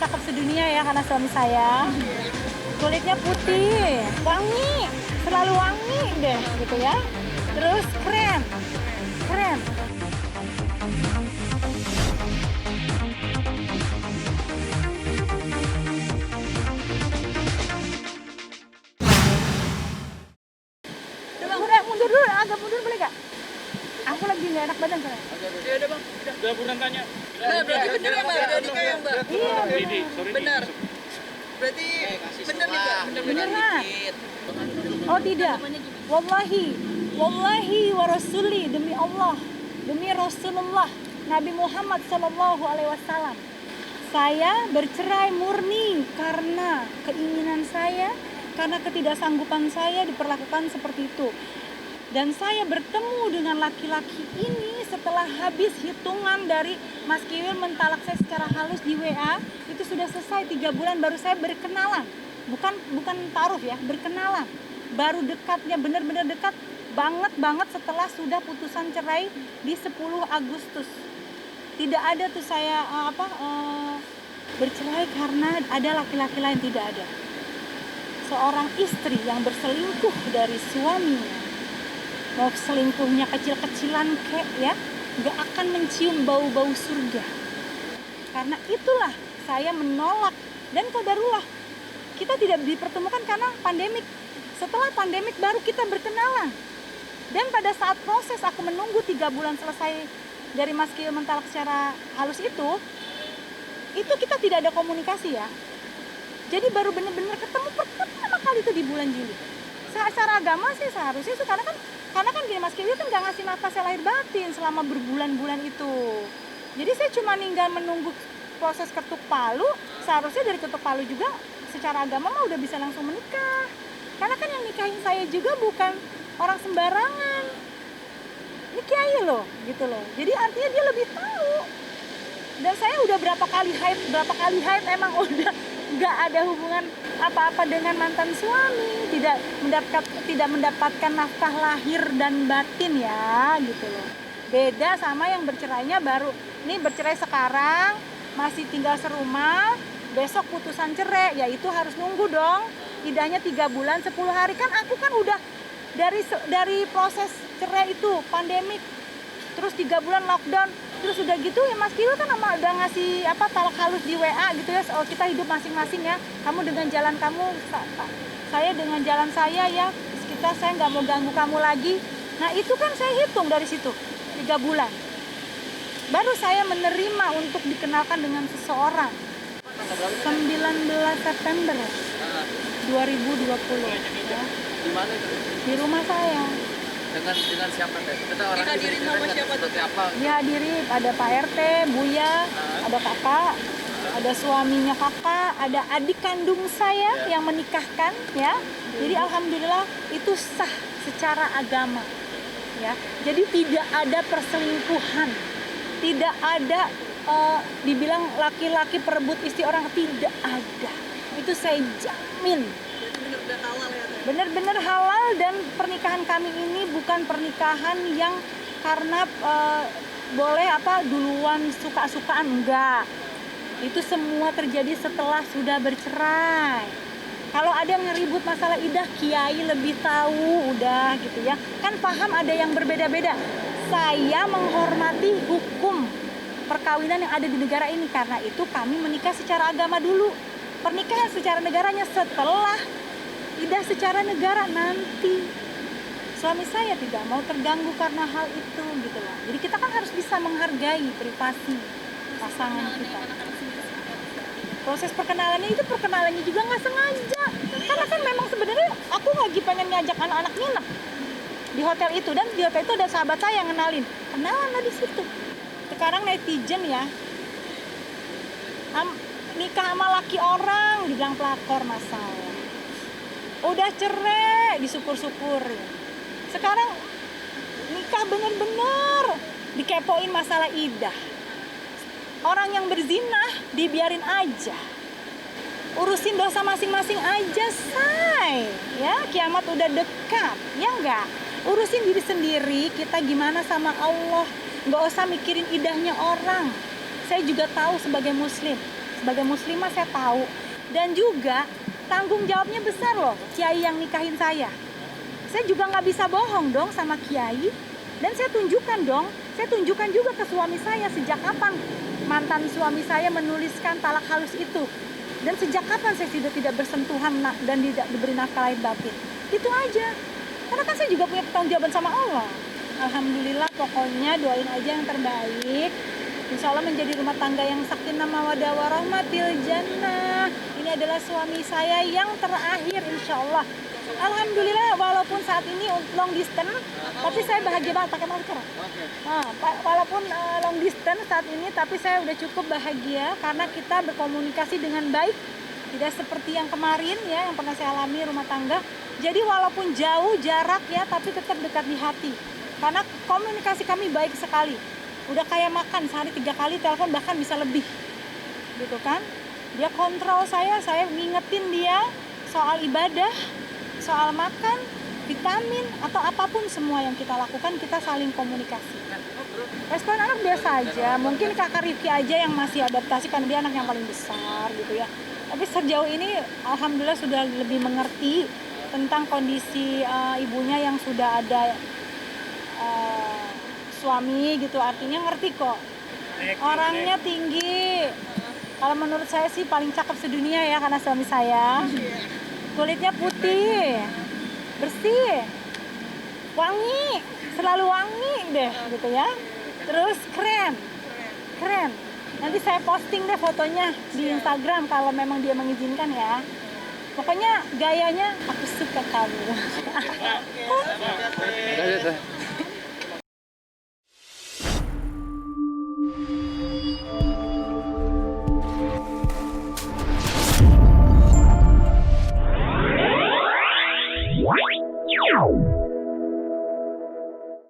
tercakap sedunia ya karena suami saya. Kulitnya putih, wangi, selalu wangi deh gitu ya. Terus keren. Coba mundur dulu, agak mundur boleh gak? Aku lagi gak enak badan soalnya. Ya udah bang, Udah buruan tanya. nah berarti bener ya mbak, udah nikah ya mbak? Iya, Didi, sorry Benar. Didi. Berarti bener nih mbak, bener-bener Beneran. dikit. Oh tidak, wallahi wa rasuli, demi Allah, demi Rasulullah Nabi Muhammad Sallallahu Alaihi Wasallam, saya bercerai murni karena keinginan saya, karena ketidaksanggupan saya diperlakukan seperti itu. Dan saya bertemu dengan laki-laki ini setelah habis hitungan dari Mas Kiwil mentalak saya secara halus di WA. Itu sudah selesai 3 bulan baru saya berkenalan. Bukan taruh ya, berkenalan. Baru dekatnya benar-benar dekat banget setelah sudah putusan cerai di 10 Agustus. Tidak ada tuh saya bercerai karena ada laki-laki lain, tidak ada. Seorang istri yang berselingkuh dari suaminya, mau selingkuhnya kecil-kecilan kek ya, gak akan mencium bau-bau surga. Karena itulah saya menolak. Dan qadarullah, kita tidak dipertemukan karena pandemik. Setelah pandemik baru kita berkenalan. Dan pada saat proses aku menunggu 3 bulan selesai dari Mas Kiyo mentalak secara halus itu kita tidak ada komunikasi ya. Jadi baru benar-benar ketemu pertama kali itu di bulan Juli. Secara agama sih seharusnya itu karena kan gini, Mas Kiwi kan gak ngasih nafas lahir batin selama berbulan-bulan itu. Jadi saya cuma tinggal menunggu proses ketuk palu. Seharusnya dari ketuk palu juga secara agama mah udah bisa langsung menikah. Karena kan yang nikahin saya juga bukan orang sembarangan. Ini kiai loh, gitu loh. Jadi artinya dia lebih tahu. Dan saya udah berapa kali haid emang udah nggak ada hubungan apa-apa dengan mantan suami, tidak mendapatkan nafkah lahir dan batin ya, gitu loh. Beda sama yang bercerainya baru, nih bercerai sekarang, masih tinggal serumah, besok putusan cerai, ya itu harus nunggu dong, idahnya 3 bulan, 10 hari, kan aku kan udah dari proses cerai itu, pandemik, terus 3 bulan lockdown, terus udah gitu ya Mas Kilo kan udah ngasih talak halus di WA gitu ya, oh kita hidup masing-masing ya, kamu dengan jalan kamu, saya dengan jalan saya ya, saya nggak mau ganggu kamu lagi. Nah itu kan saya hitung dari situ 3 bulan, baru saya menerima untuk dikenalkan dengan seseorang. 19 September 2020 ya. Di mana itu? Di rumah saya. Dengan siapa teh? Kita orang dihadirin sama siapa tuh? Apa? Dihadiri ada Pak RT, Buya, ada kakak, ada suaminya kakak, ada adik kandung saya yang menikahkan ya. Jadi alhamdulillah itu sah secara agama ya. Jadi tidak ada perselingkuhan, tidak ada dibilang laki-laki perebut istri orang, tidak ada. Itu saya jamin. Bener-bener halal ya teh? Benar-benar halal, dan pernikahan kami ini bukan pernikahan yang karena boleh duluan suka-sukaan, enggak. Itu semua terjadi setelah sudah bercerai. Kalau ada yang ngeribut masalah idah, kiai lebih tahu, udah gitu ya. Kan paham ada yang berbeda-beda. Saya menghormati hukum perkawinan yang ada di negara ini, karena itu kami menikah secara agama dulu. Pernikahan secara negaranya setelah idah secara negara nanti. Suami saya tidak mau terganggu karena hal itu gitu loh. Jadi kita kan harus bisa menghargai privasi pasangan kita. Proses perkenalannya juga nggak sengaja. Karena kan memang sebenarnya aku lagi pengen ngajak anak-anak nginep di hotel itu, dan di hotel itu ada sahabat saya yang kenalan lah di situ. Sekarang netizen ya, nikah sama laki orang dibilang pelakor, masalah. Udah cerai disyukur-syukur. Sekarang nikah bener-bener dikepoin masalah idah. Orang yang berzinah dibiarin aja, urusin dosa masing-masing aja, say ya, kiamat udah dekat ya enggak. Urusin diri sendiri, kita gimana sama Allah, nggak usah mikirin idahnya orang. Saya juga tahu sebagai muslim, sebagai muslimah saya tahu. Dan juga tanggung jawabnya besar loh, kiai yang nikahin saya. Saya juga nggak bisa bohong dong sama kiai. Dan saya tunjukkan juga ke suami saya sejak kapan mantan suami saya menuliskan talak halus itu. Dan sejak kapan saya sudah tidak bersentuhan dan tidak diberi nafkah lahir batin. Itu aja. Karena kan saya juga punya pertanggungjawaban sama Allah. Alhamdulillah, pokoknya doain aja yang terbaik. Insya Allah menjadi rumah tangga yang sakinah mawaddah warahmatil jannah. Ini adalah suami saya yang terakhir insya Allah. Alhamdulillah, walaupun saat ini long distance, tapi saya bahagia banget pakai masker. Nah, walaupun long distance saat ini, tapi saya udah cukup bahagia karena kita berkomunikasi dengan baik. Tidak seperti yang kemarin ya, yang pernah saya alami rumah tangga. Jadi walaupun jauh jarak ya, tapi tetap dekat di hati. Karena komunikasi kami baik sekali. Udah kayak makan, sehari 3 kali telepon, bahkan bisa lebih. Gitu kan. Dia kontrol saya ngingetin dia soal ibadah, soal makan, vitamin, atau apapun semua yang kita lakukan, kita saling komunikasi. Respon anak biasa aja, mungkin kakak Rifki aja yang masih adaptasi karena dia anak yang paling besar gitu ya. Tapi sejauh ini alhamdulillah sudah lebih mengerti tentang kondisi ibunya yang sudah ada suami gitu, artinya ngerti kok. Orangnya tinggi. Kalau menurut saya sih paling cakep sedunia ya karena suami saya. Kulitnya putih, bersih, wangi, selalu wangi deh gitu ya. Terus keren. Nanti saya posting deh fotonya di Instagram kalau memang dia mengizinkan ya. Pokoknya gayanya aku suka kamu.